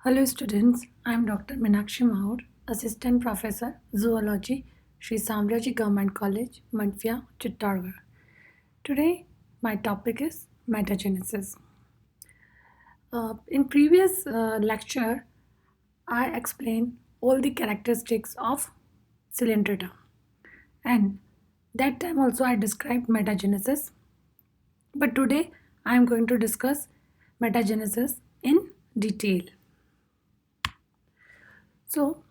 Hello students, I am Dr. Meenakshi Maur, Assistant Professor, Zoology, Sri Samraji Government College, Mandvya, Chittorgarh. Today, my topic is metagenesis. In previous lecture, I explained all the characteristics of Cylindrita, and that time also I described metagenesis. But today, I am going to discuss metagenesis in detail. So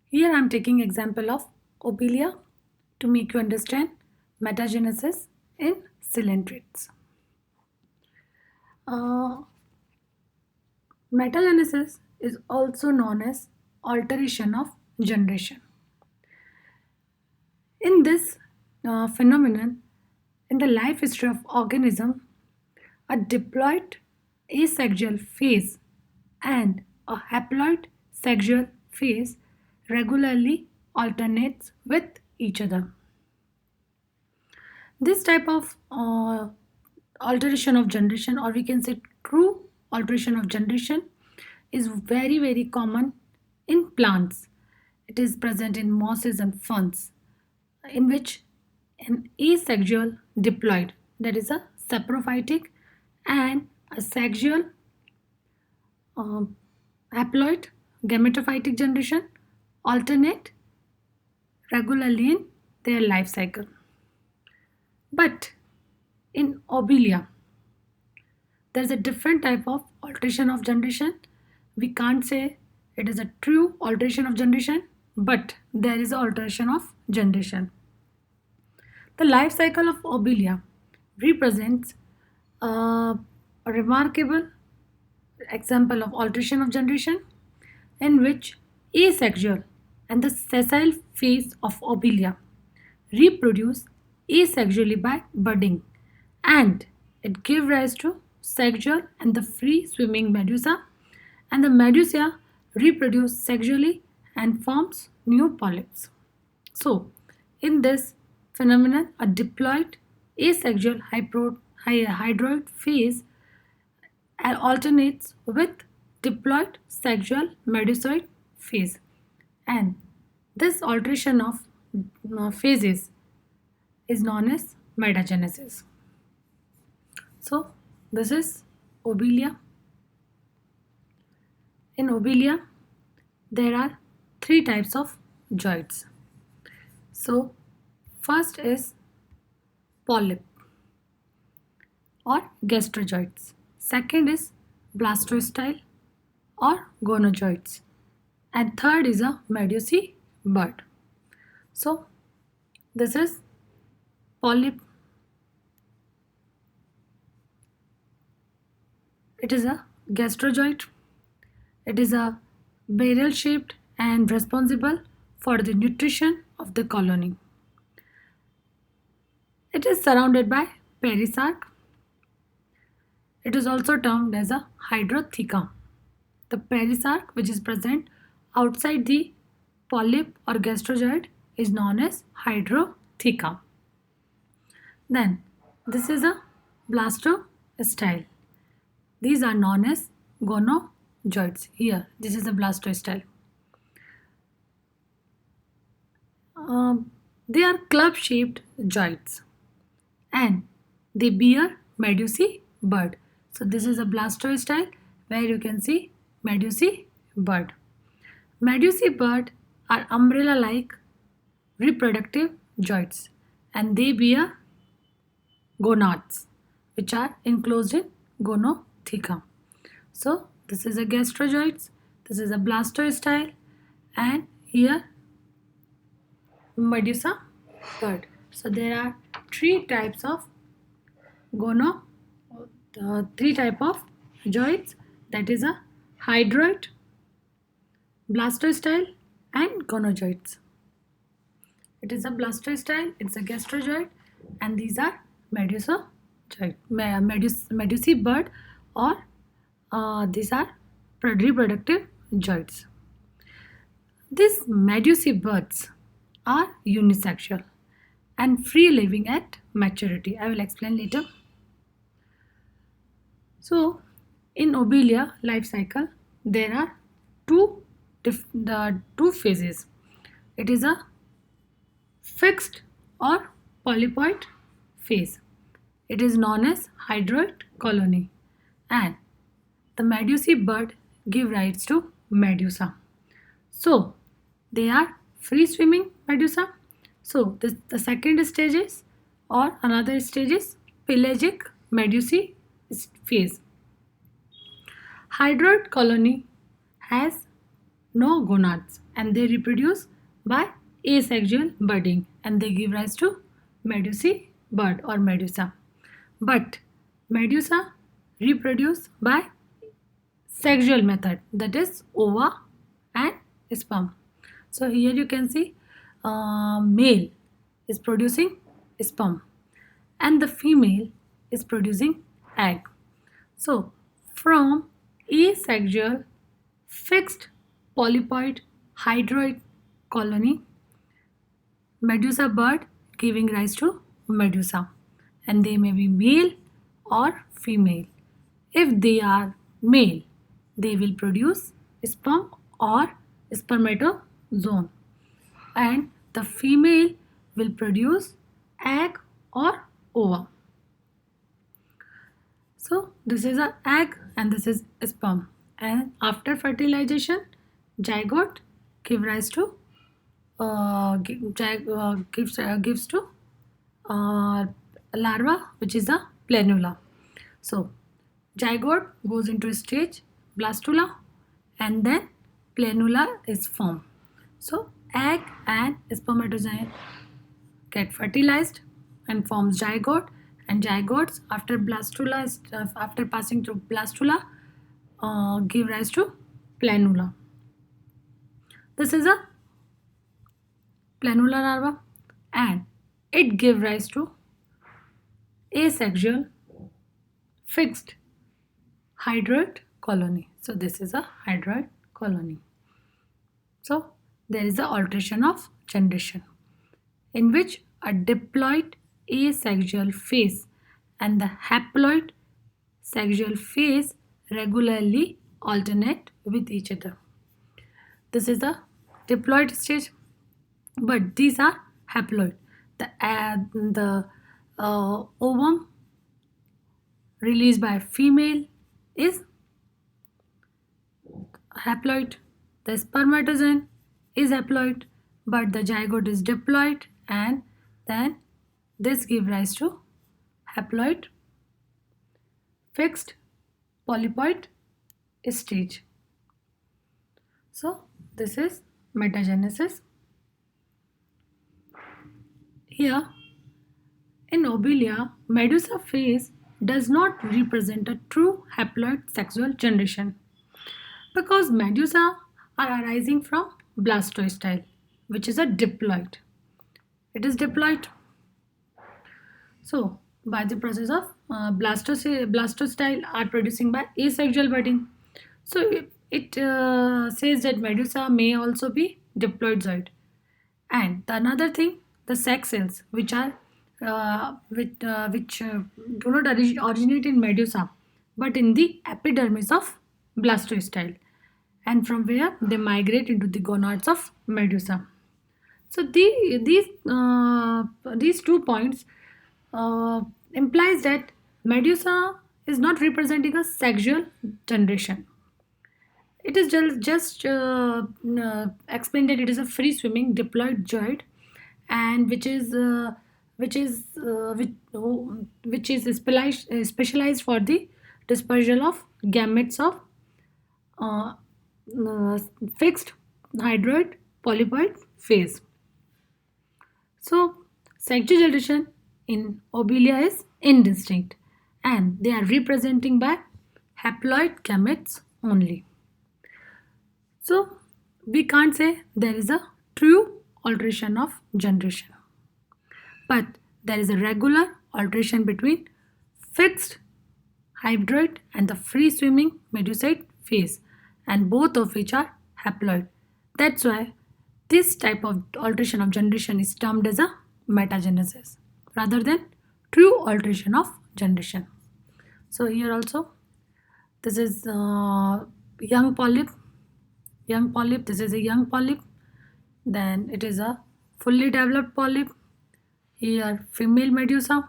here I am taking example of Obelia to make you understand metagenesis in cylindrids. Uh, Metagenesis is also known as alteration of generation. In this phenomenon, in the life history of organism, a diploid asexual phase and a haploid sexual phase regularly alternates with each other. This type of alteration of generation, or we can say true alteration of generation, is very common in plants. It is present in mosses and ferns, in which an asexual diploid, that is a saprophytic, and a sexual haploid gametophytic generation alternate regularly in their life cycle. But in Obelia, there's a different type of alteration of generation. We can't say it is a true alteration of generation, but there is an alteration of generation. The life cycle of Obelia represents a remarkable example of alteration of generation in which asexual and the sessile phase of Obelia reproduce asexually by budding, and it gives rise to sexual and the free swimming medusa, and the medusa reproduce sexually and forms new polyps. So in this phenomenon, a diploid asexual hydroid phase alternates with diploid sexual medusoid phase, and this alteration of phases is known as metagenesis. So this is Obelia. In Obelia, there are three types of zoids. So first is polyp or gastrozoids. Second is blastostyle or gonozoids. And third is a medusae bud. So this is polyp. It is a gastrozoid. It is a barrel shaped and responsible for the nutrition of the colony. It is surrounded by perisarc. It is also termed as a hydrotheca. The perisarc, which is present outside the polyp or gastrozoid, is known as hydrotheca. Then this is a blastostyle. These are known as gonozoids. Here, this is a blastostyle. They are club-shaped zoids, and they bear medusae bud. So this is a blastostyle where you can see medusae bud. Medusae bud are umbrella-like reproductive zoids, and they bear gonads, which are enclosed in gonotheca. So this is a gastrozoids, this is a blastostyle, and here medusa bud. So there are three types of three type of zoids, that is a hydroid, blastostyle, and gonozoids. It is a blastostyle, it's a gastrozoid, and these are medusae bud, or these are reproductive zoids. These medusae buds are unisexual and free living at maturity. I will explain later. So in Obelia life cycle, there are the two phases. It is a fixed or polyploid phase. It is known as hydroid colony, and the medusae bud give rise to medusa. So they are free swimming medusa. So the second stage is, or another stage is, pelagic medusae phase. Hydroid colony has no gonads and they reproduce by asexual budding and they give rise to medusae bud or medusa. But medusa reproduce by sexual method, that is ova and sperm. So here you can see male is producing sperm and the female is producing egg. So from asexual fixed polyploid hydroid colony, medusa bud giving rise to medusa, and they may be male or female. If they are male, they will produce sperm or spermatozoon, and the female will produce egg or ova. So this is an egg and this is sperm, and after fertilization zygote give rise to gives to uh, larva, which is a planula. So zygote goes into a stage blastula and then planula is formed. So egg and spermatozoa get fertilized and forms zygote, and zygotes after blastula after passing through blastula give rise to planula. This is a planula larva and it gives rise to asexual fixed hydroid colony. So this is a hydroid colony. So there is a alteration of generation in which a diploid asexual phase and the haploid sexual phase regularly alternate with each other. This is the diploid stage, but these are haploid. The ovum released by female is haploid. The spermatozoon is haploid, but the zygote is diploid, and then this gives rise to haploid fixed polyploid stage. So this is metagenesis. Here in Obelia, medusa phase does not represent a true haploid sexual generation because medusa are arising from blastostyle, which is a diploid. It is diploid. So by the process of blastostyle are producing by asexual budding. So it says that medusa may also be diploidoid. And the another thing, the sex cells, which are which do not originate in medusa, but in the epidermis of blastostyle, and from where they migrate into the gonads of medusa. So these 2 points implies that medusa is not representing a sexual generation. It is just explained that it is a free swimming diploid zoid, and which is specialized for the dispersal of gametes of uh, uh, fixed hydroid polyploid phase. So sexual generation in Obelia is indistinct and they are representing by haploid gametes only. So we can't say there is a true alteration of generation, but there is a regular alteration between fixed hydroid and the free swimming medusaid phase, and both of which are haploid. That's why this type of alteration of generation is termed as a metagenesis rather than true alteration of generation. So here also this is young polyp, young polyp. This is a young polyp. Then it is a fully developed polyp. Here female medusa.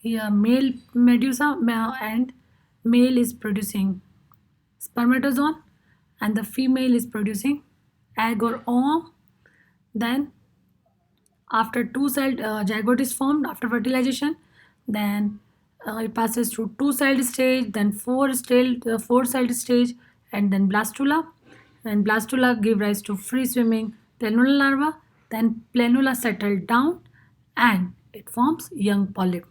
Here male medusa, and male is producing spermatozoon and the female is producing egg or ovum. Then after two-celled zygote is formed after fertilization, then it passes through two-celled stage, then four-celled stage, and then blastula. And blastula give rise to free-swimming planula larva. Then planula settle down and it forms young polyp,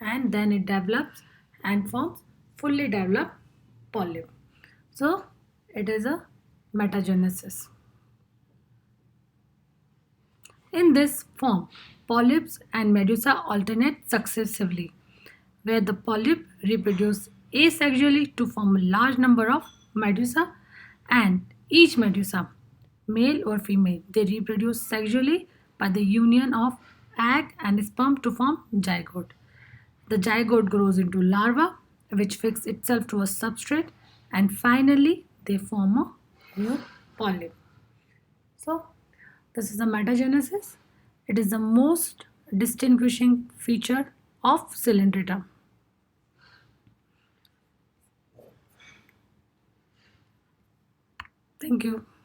and then it develops and forms fully developed polyp. So it is a metagenesis. In this form, polyps and medusa alternate successively, where the polyp reproduce asexually to form a large number of medusa, and each medusa, male or female, they reproduce sexually by the union of egg and sperm to form zygote. The zygote grows into larva, which fix itself to a substrate, and finally they form a new polyp. So, this is the metagenesis. It is the most distinguishing feature of Cylindrita. Thank you.